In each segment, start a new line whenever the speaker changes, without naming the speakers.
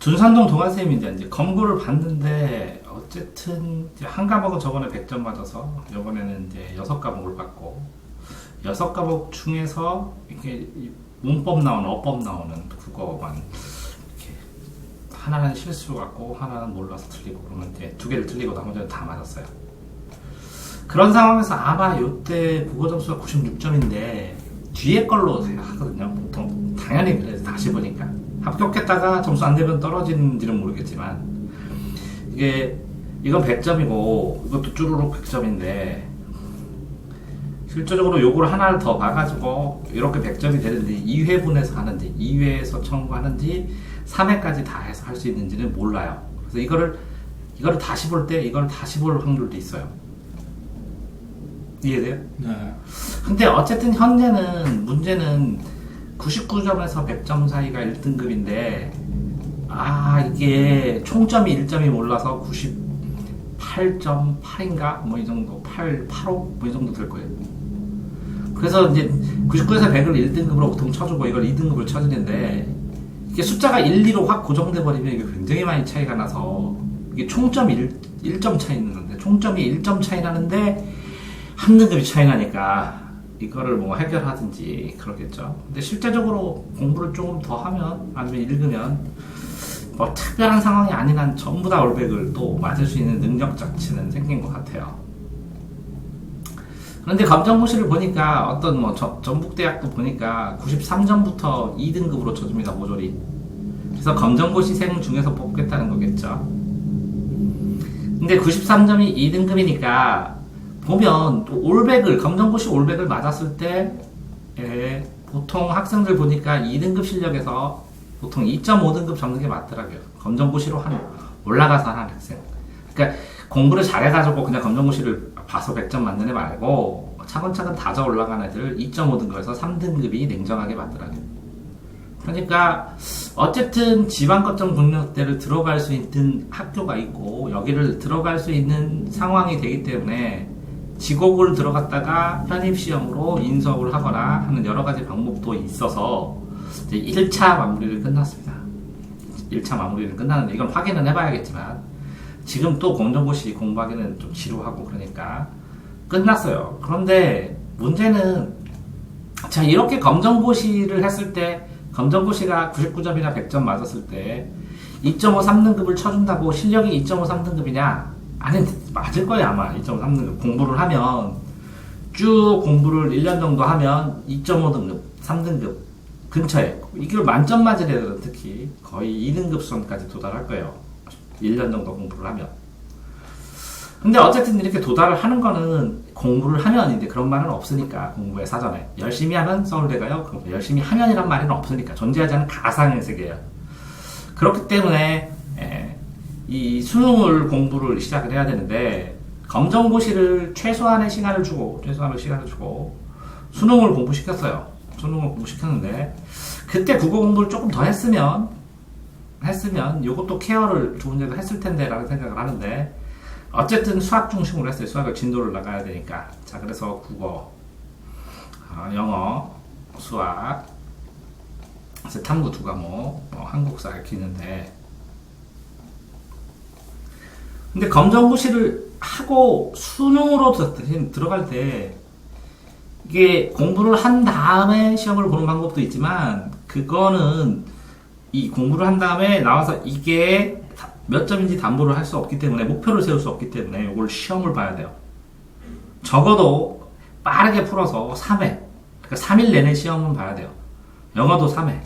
둔산동 동아쌤이 이제 검구를 봤는데 어쨌든 이제 한 과목은 저번에 100점 맞아서 이번에는 이제 6과목을 받고 6과목 중에서 이렇게 문법 나오는 어법 나오는 국어만 이렇게 하나는 실수 같고 하나는 몰라서 틀리고 그러면 이제 2개를 틀리고 나머지는 다 맞았어요. 그런 상황에서 아마 이때 국어 점수가 96점인데 뒤에 걸로 생각하거든요. 보통 당연히 그래서 다시 보니까 합격했다가 점수 안 되면 떨어지는지는 모르겠지만 이건 100점이고 이것도 쭈루룩 100점인데 실질적으로 요거를 하나를 더 봐가지고 이렇게 100점이 되는지 2회분해서 하는지 2회에서 청구하는지 3회까지 다 해서 할 수 있는지는 몰라요. 그래서 이거를 다시 볼 때 이걸 다시 볼 확률도 있어요. 이해돼요?
네.
근데 어쨌든 현재는 문제는 99점에서 100점 사이가 1등급인데 이게 총점이 1점이 몰라서 98.8인가? 뭐 이 정도 85? 뭐 이 정도 될 거예요. 그래서 이제 99에서 100을 1등급으로 보통 쳐주고 이걸 2등급을 쳐주는데 이게 숫자가 1, 2로 확 고정돼 버리면 이게 굉장히 많이 차이가 나서 이게 총점이 1점 차이 나는데 총점이 1점 차이 나는데 한 등급이 차이 나니까 이거를 뭐 해결하든지 그러겠죠. 근데 실제적으로 공부를 조금 더 하면 아니면 읽으면 뭐 특별한 상황이 아닌 한 전부 다 올백을 또 맞을 수 있는 능력 자체는 생긴 것 같아요. 그런데 검정고시를 보니까 어떤 뭐 전북대학도 보니까 93점부터 2등급으로 쳐줍니다. 모조리. 그래서 검정고시생 중에서 뽑겠다는 거겠죠. 근데 93점이 2등급이니까 보면 또 검정고시 올백을 맞았을 때 보통 학생들 보니까 2등급 실력에서 보통 2.5등급 잡는 게 맞더라고요. 검정고시로 올라가서 하는 학생. 그러니까 공부를 잘해가지고 그냥 검정고시를 봐서 100점 맞는 애 말고 차근차근 다져 올라간 애들 2.5등급에서 3등급이 냉정하게 맞더라고요. 그러니까 어쨌든 지방거점 국력대를 들어갈 수 있는 학교가 있고 여기를 들어갈 수 있는 상황이 되기 때문에 지곡을 들어갔다가 편입시험으로 인서울 하거나 하는 여러 가지 방법도 있어서 이제 1차 마무리를 끝났습니다. 1차 마무리는 끝났는데 이건 확인은 해봐야겠지만 지금 또 검정고시 공부하기는 좀 지루하고 그러니까 끝났어요. 그런데 문제는 자 이렇게 검정고시를 했을 때 검정고시가 99점이나 100점 맞았을 때 2.5, 3등급을 쳐준다고 실력이 2.5, 3등급이냐? 아니 맞을 거예요 아마. 2.5, 3등급 공부를 하면 쭉 공부를 1년 정도 하면 2.5등급, 3등급 근처에 이걸 만점 맞을 애들은 특히 거의 2등급 수준까지 도달할 거예요. 1년 정도 공부를 하면. 근데 어쨌든 이렇게 도달을 하는 거는 공부를 하면 이제 그런 말은 없으니까 공부에 사전에 열심히 하면 서울대 가요. 열심히 하면이란 말은 없으니까 존재하지 않는 가상의 세계예요. 그렇기 때문에 이 수능을 공부를 시작을 해야 되는데 검정고시를 최소한의 시간을 주고 수능을 공부시켰어요. 수능을 공부시켰는데 그때 국어 공부를 조금 더 했으면 요것도 케어를 좋은 데도 했을 텐데 라는 생각을 하는데 어쨌든 수학 중심으로 했어요. 수학을 진도를 나가야 되니까. 자 그래서 국어, 영어, 수학, 탐구 2과목, 한국사 이렇게 있는데 근데 검정고시를 하고 수능으로 들어갈 때 이게 공부를 한 다음에 시험을 보는 방법도 있지만 그거는 이 공부를 한 다음에 나와서 이게 몇 점인지 담보를 할 수 없기 때문에 목표를 세울 수 없기 때문에 이걸 시험을 봐야 돼요. 적어도 빠르게 풀어서 3회 그러니까 3일 내내 시험은 봐야 돼요. 영어도 3회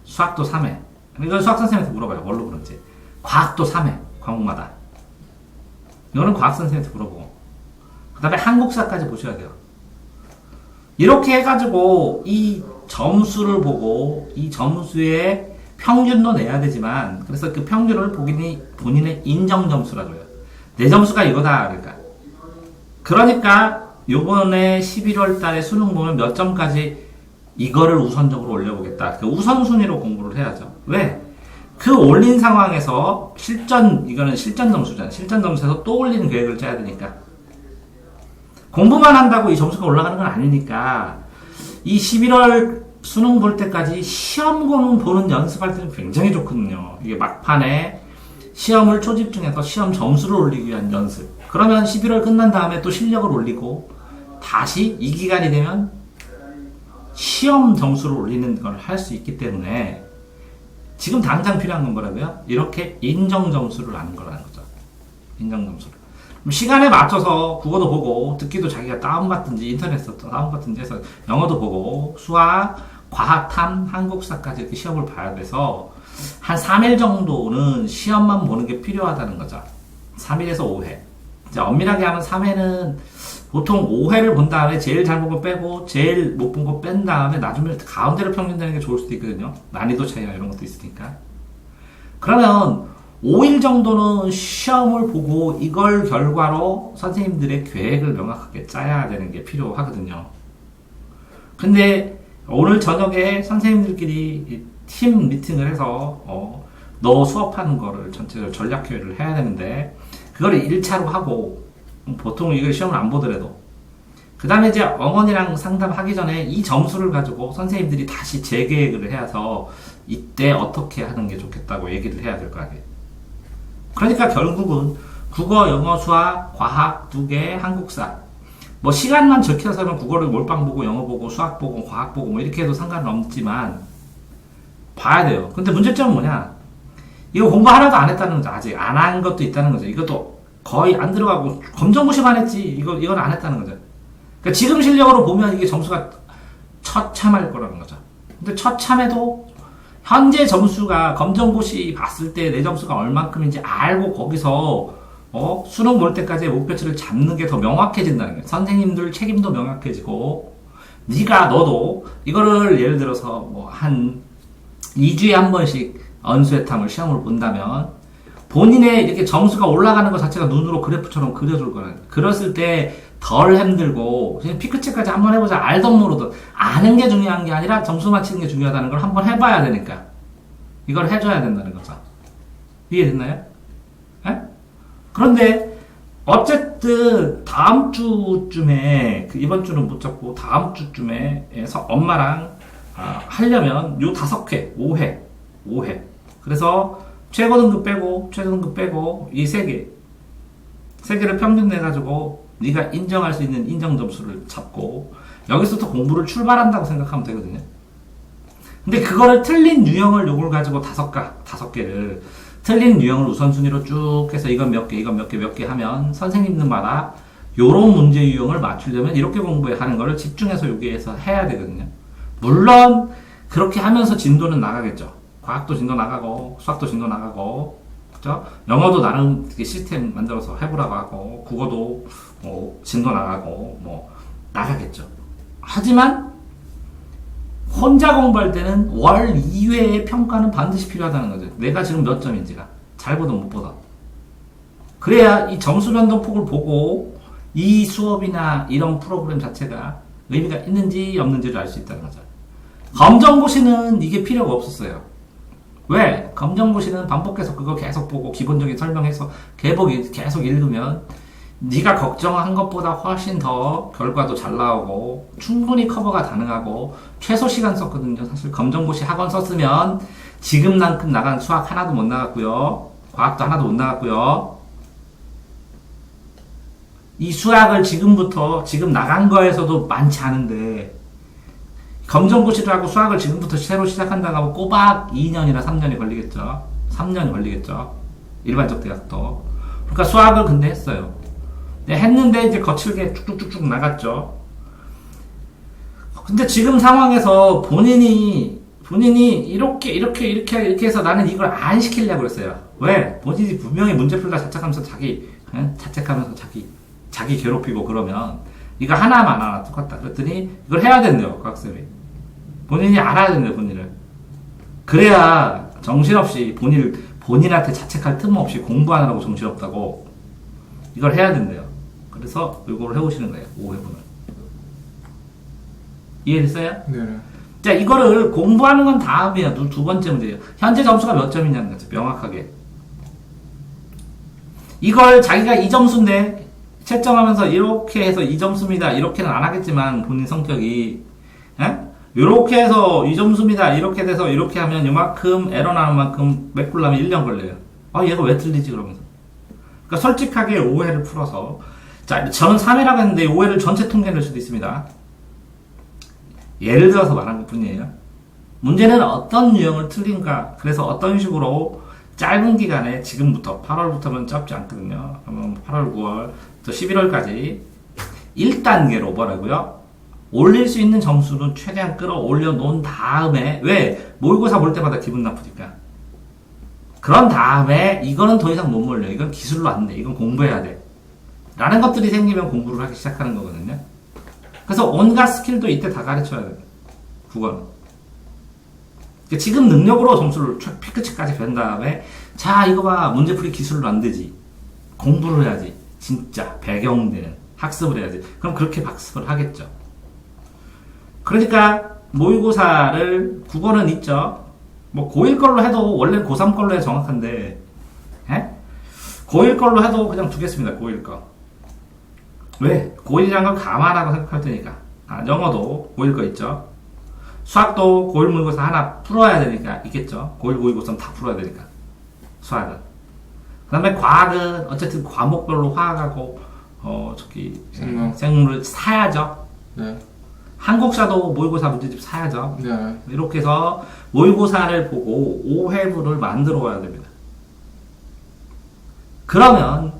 수학도 3회 이건 수학 선생님한테 물어봐요. 뭘로 그런지. 과학도 3회 과목마다 이거는 과학 선생님한테 물어보고 그 다음에 한국사까지 보셔야 돼요. 이렇게 해가지고 이 점수를 보고 이 점수의 평균도 내야 되지만 그래서 그 평균을 본인의 인정 점수라고 해요. 내 점수가 이거다 그러니까 요번에 11월 달에 수능 보면 몇 점까지 이거를 우선적으로 올려보겠다. 그 우선순위로 공부를 해야죠. 왜? 그 올린 상황에서 이거는 실전 점수잖아요. 실전 점수에서 또 올리는 계획을 짜야 되니까. 공부만 한다고 이 점수가 올라가는 건 아니니까 이 11월 수능 볼 때까지 시험 보는 연습할 때는 굉장히 좋거든요. 이게 막판에 시험을 초집중해서 시험 점수를 올리기 위한 연습. 그러면 11월 끝난 다음에 또 실력을 올리고 다시 이 기간이 되면 시험 점수를 올리는 걸 할 수 있기 때문에 지금 당장 필요한 건 뭐라고요? 이렇게 인정 점수를 아는 거라는 거죠. 인정 점수를. 시간에 맞춰서 국어도 보고 듣기도 자기가 다운받든지 인터넷에서 다운받든지 해서 영어도 보고 수학, 과학, 탐, 한국사까지 이렇게 시험을 봐야 돼서 한 3일 정도는 시험만 보는 게 필요하다는 거죠. 3일에서 5회. 이제 엄밀하게 하면 3회는 보통 5회를 본 다음에 제일 잘 본 거 빼고 제일 못 본 거 뺀 다음에 나중에 가운데로 평균 되는 게 좋을 수도 있거든요. 난이도 차이나 이런 것도 있으니까. 그러면 5일 정도는 시험을 보고 이걸 결과로 선생님들의 계획을 명확하게 짜야 되는 게 필요하거든요. 근데 오늘 저녁에 선생님들끼리 팀 미팅을 해서 너 수업하는 거를 전체적으로 전략회의를 해야 되는데 그거를 1차로 하고 보통 이걸 시험을 안 보더라도 그 다음에 이제 어머니랑 상담하기 전에 이 점수를 가지고 선생님들이 다시 재계획을 해서 이때 어떻게 하는 게 좋겠다고 얘기를 해야 될 거 아니에요. 그러니까 결국은 국어, 영어, 수학, 과학 2개, 한국사 뭐 시간만 적혀서는 국어를 몰빵 보고 영어 보고 수학 보고 과학 보고 뭐 이렇게 해도 상관은 없지만 봐야 돼요. 근데 문제점은 뭐냐? 이거 공부 하나도 안 했다는 거죠. 아직 안 한 것도 있다는 거죠. 이것도 거의 안 들어가고 검정고시만 했지 이건 안 했다는 거죠. 그러니까 지금 실력으로 보면 이게 점수가 처참할 거라는 거죠. 근데 처참해도 현재 점수가 검정고시 봤을 때 내 점수가 얼만큼인지 알고 거기서 수능 볼 때까지의 목표치를 잡는 게 더 명확해진다는 거예요. 선생님들 책임도 명확해지고 너도 이거를 예를 들어서 뭐 한 2주에 한 번씩 언수회탐을 시험을 본다면 본인의 이렇게 점수가 올라가는 것 자체가 눈으로 그래프처럼 그려줄 거예요. 그랬을 때 덜 힘들고 그냥 피크체까지 한번 해보자. 알던 모르던 아는 게 중요한 게 아니라 점수 맞히는 게 중요하다는 걸 한번 해봐야 되니까 이걸 해줘야 된다는 거죠. 이해됐나요? 에? 그런데 어쨌든 다음 주쯤에 이번 주는 못 잡고 다음 주쯤에서 엄마랑 하려면 요 5회 5회 그래서 최고등급 빼고 최저등급 빼고 이 3개를 평균 내가지고 네가 인정할 수 있는 인정 점수를 잡고 여기서부터 공부를 출발한다고 생각하면 되거든요. 근데 그거를 틀린 유형을 요걸 가지고 5개를 틀린 유형을 우선순위로 쭉 해서 이건 몇 개 하면 선생님들마다 요런 문제 유형을 맞추려면 이렇게 공부하는 거를 집중해서 여기에서 해야 되거든요. 물론 그렇게 하면서 진도는 나가겠죠. 과학도 진도 나가고 수학도 진도 나가고 그죠? 영어도 나름 시스템 만들어서 해보라고 하고 국어도 진도 나가고 뭐 나가겠죠. 하지만 혼자 공부할 때는 월 2회의 평가는 반드시 필요하다는 거죠. 내가 지금 몇 점인지가 잘 보든 못 보든 그래야 이 점수 변동폭을 보고 이 수업이나 이런 프로그램 자체가 의미가 있는지 없는지를 알 수 있다는 거죠. 검정고시는 이게 필요가 없었어요. 왜? 검정고시는 반복해서 그거 계속 보고 기본적인 설명해서 계속 읽으면 네가 걱정한 것보다 훨씬 더 결과도 잘 나오고 충분히 커버가 가능하고 최소 시간 썼거든요. 사실 검정고시 학원 썼으면 지금만큼 나간 수학 하나도 못 나갔고요. 과학도 하나도 못 나갔고요. 이 수학을 지금 나간 거에서도 많지 않은데 검정고시를 하고 수학을 지금부터 새로 시작한다고 하면 꼬박 2년이나 3년이 걸리겠죠. 3년이 걸리겠죠. 일반적 대학도. 그러니까 수학을 근데 했어요. 했는데 이제 거칠게 쭉쭉쭉쭉 나갔죠. 근데 지금 상황에서 본인이 이렇게 해서 나는 이걸 안 시키려고 그랬어요. 왜? 본인이 분명히 문제 풀다 자책하면서 자책하면서 자기 괴롭히고 그러면 이거 하나 똑같다. 그랬더니 이걸 해야 된대요, 학생이. 본인이 알아야 된대요, 본인을. 그래야 정신없이 본인한테 자책할 틈 없이 공부하느라고 정신없다고 이걸 해야 된대요. 그래서 이거를 해보시는 거예요, 5회분을. 이해됐어요?
네.
자, 이거를 공부하는 건 다음이에요. 두 번째 문제예요. 현재 점수가 몇 점이냐는 거죠, 명확하게. 이걸 자기가 이 점수인데 채점하면서 이렇게 해서 이 점수입니다. 이렇게는 안 하겠지만 본인 성격이 이렇게 해서 이 점수입니다. 이렇게 돼서 이렇게 하면 이만큼 에러 나는 만큼 메꾸려면 1년 걸려요. 얘가 왜 틀리지 그러면서. 그러니까 솔직하게 오해를 풀어서 자, 저는 3이라고 했는데 오해를 전체 통계낼 수도 있습니다. 예를 들어서 말한 것 뿐이에요. 문제는 어떤 유형을 틀린가. 그래서 어떤 식으로 짧은 기간에 지금부터 8월부터면 짧지 않거든요. 그러면 8월, 9월, 또 11월까지 1단계로 뭐라고요? 올릴 수 있는 점수는 최대한 끌어올려 놓은 다음에 왜? 모의고사 볼 때마다 기분 나쁘니까. 그런 다음에 이거는 더 이상 못 몰려. 이건 기술로 안 돼. 이건 공부해야 돼. 라는 것들이 생기면 공부를 하기 시작하는 거거든요. 그래서 온갖 스킬도 이때 다 가르쳐야 돼요. 국어는. 그러니까 지금 능력으로 점수를 피크치까지 뺀 다음에 자 이거 봐 문제풀이 기술로 안 되지. 공부를 해야지. 진짜 배경되는 학습을 해야지. 그럼 그렇게 학습을 하겠죠. 그러니까 모의고사를 국어는 있죠. 뭐 고1 걸로 해도 원래 고3 걸로 해야 정확한데 고1 걸로 해도 그냥 두겠습니다. 고1 거. 왜? 고1이란 걸 감안하고 생각할 테니까. 영어도 고1 거 있죠. 수학도 고1 모의고사 하나 풀어야 되니까 있겠죠. 고1, 고2, 고3 다 풀어야 되니까. 수학은. 그 다음에 과학은 어쨌든 과목별로 화학하고 생물을 사야죠.
네.
한국사도 모의고사 문제집 사야죠.
네.
이렇게 해서 모의고사를 보고 5회분을 만들어 와야 됩니다. 그러면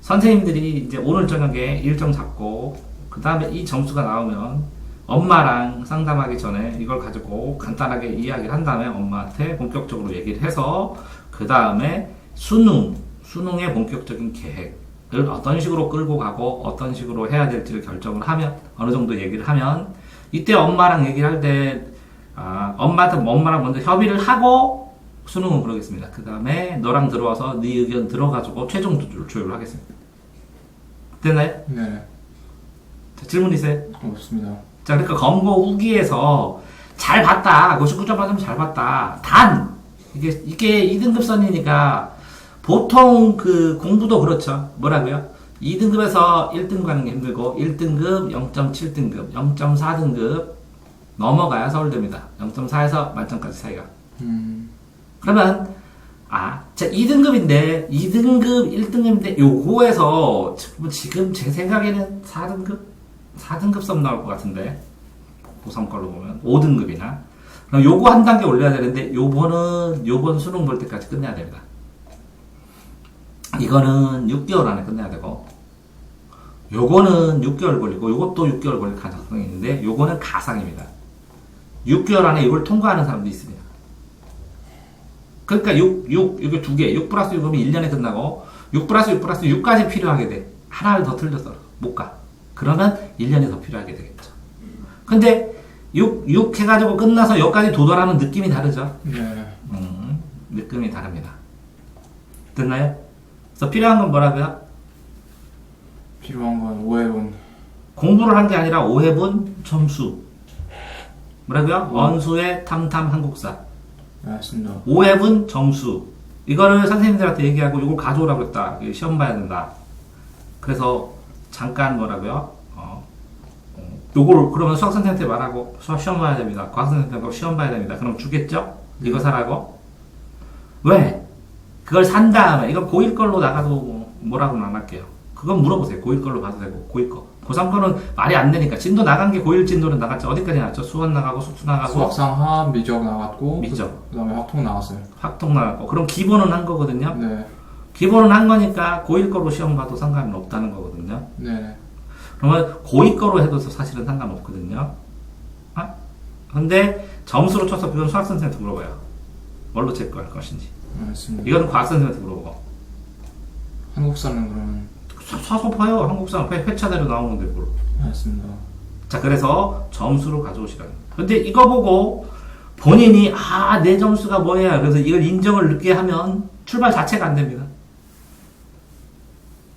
선생님들이 이제 오늘 저녁에 일정 잡고 그 다음에 이 점수가 나오면 엄마랑 상담하기 전에 이걸 가지고 간단하게 이야기를 한 다음에 엄마한테 본격적으로 얘기를 해서 그 다음에 수능의 본격적인 계획을 어떤 식으로 끌고 가고 어떤 식으로 해야 될지를 결정을 하면 어느 정도 얘기를 하면 이때 엄마랑 얘기를 할 때 엄마랑 먼저 협의를 하고 수능은 그러겠습니다. 그 다음에 너랑 들어와서 네 의견 들어가지고 최종 조율을 하겠습니다. 됐나요?
네.
자, 질문 있어요?
없습니다.
자, 그러니까 검거 후기에서 잘 봤다. 59점 받으면 잘 봤다. 단 이게 2등급선이니까 보통 그 공부도 그렇죠. 뭐라고요? 2등급에서 1등급 가는 게 힘들고 1등급, 0.7등급, 0.4등급 넘어가야 서울대입니다. 0.4에서 만점까지 사이가. 그러면 자 2등급인데 2등급, 1등급인데 요거에서 지금 제 생각에는 4등급 썸 나올 것 같은데 고3 걸로 보면 5등급이나 그럼 요거 한 단계 올려야 되는데 요번 수능 볼 때까지 끝내야 됩니다. 이거는 6개월 안에 끝내야 되고 요거는 6개월 걸리고 요것도 6개월 걸릴 가능성이 있는데 요거는 가상입니다. 6개월 안에 이걸 통과하는 사람도 있습니다. 그러니까 이게 두 개, 6 플러스 6이면 1년에 끝나고 6 플러스 6 플러스 6까지 필요하게 돼. 하나를 더 틀려서 못 가. 그러면 1년이 더 필요하게 되겠죠. 근데 6 해가지고 끝나서 여기까지 도달하는 느낌이 다르죠?
네.
느낌이 다릅니다. 됐나요? 그래서 필요한 건 뭐라고요?
필요한 건 5회분.
공부를 한 게 아니라 5회분 점수. 뭐라고요? 원수의 탐탐 한국사.
네, 맞습니다.
5회분 점수. 이거를 선생님들한테 얘기하고 이걸 가져오라고 했다. 시험 봐야 된다. 그래서 잠깐 뭐라고요? 요걸 그러면 수학 선생님한테 말하고 시험 봐야 됩니다. 과학 선생님한테 시험 봐야 됩니다. 그럼 주겠죠? 이거 사라고? 왜? 그걸 산 다음에 이거 고1 걸로 나가도 뭐라고는 안 할게요. 그건 물어보세요. 고1 걸로 봐도 되고 고2 거. 고3 거는 말이 안 되니까 진도 나간 게 고1 진도는 나갔죠. 어디까지 나갔죠? 수원 나가고 숙수 나가고
수학상 화학 미적 나갔고
미적.
그다음에 학통 나갔어요.
학통 나갔고 그럼 기본은 한 거거든요.
네.
기본은 한 거니까 고1 거로 시험 봐도 상관은 없다는 거거든요.
네.
그러면 고2 거로 해도 사실은 상관없거든요. 근데 점수로 쳐서 그건 수학 선생님한테 물어봐요. 뭘로 체크할 것인지.
맞습니다.
이거는 과학 선생님한테 물어보고.
한국사는 그러면
사서 봐요. 한국사는 회차대로 나오는데 뭘.
맞습니다.
자, 그래서 점수를 가져오시라는 거예요. 근데 이거 보고 본인이 내 점수가 뭐야. 그래서 이걸 인정을 늦게 하면 출발 자체가 안 됩니다.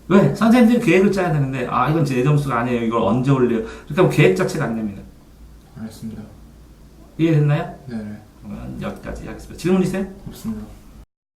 왜? 선생님들이 계획을 짜야 되는데 이건 제 점수가 아니에요. 이걸 언제 올려요. 그러니까 계획 자체가 안 됩니다.
알겠습니다.
이해됐나요?
네.
그러면 여기까지 하겠습니다. 질문 있어요?
없습니다.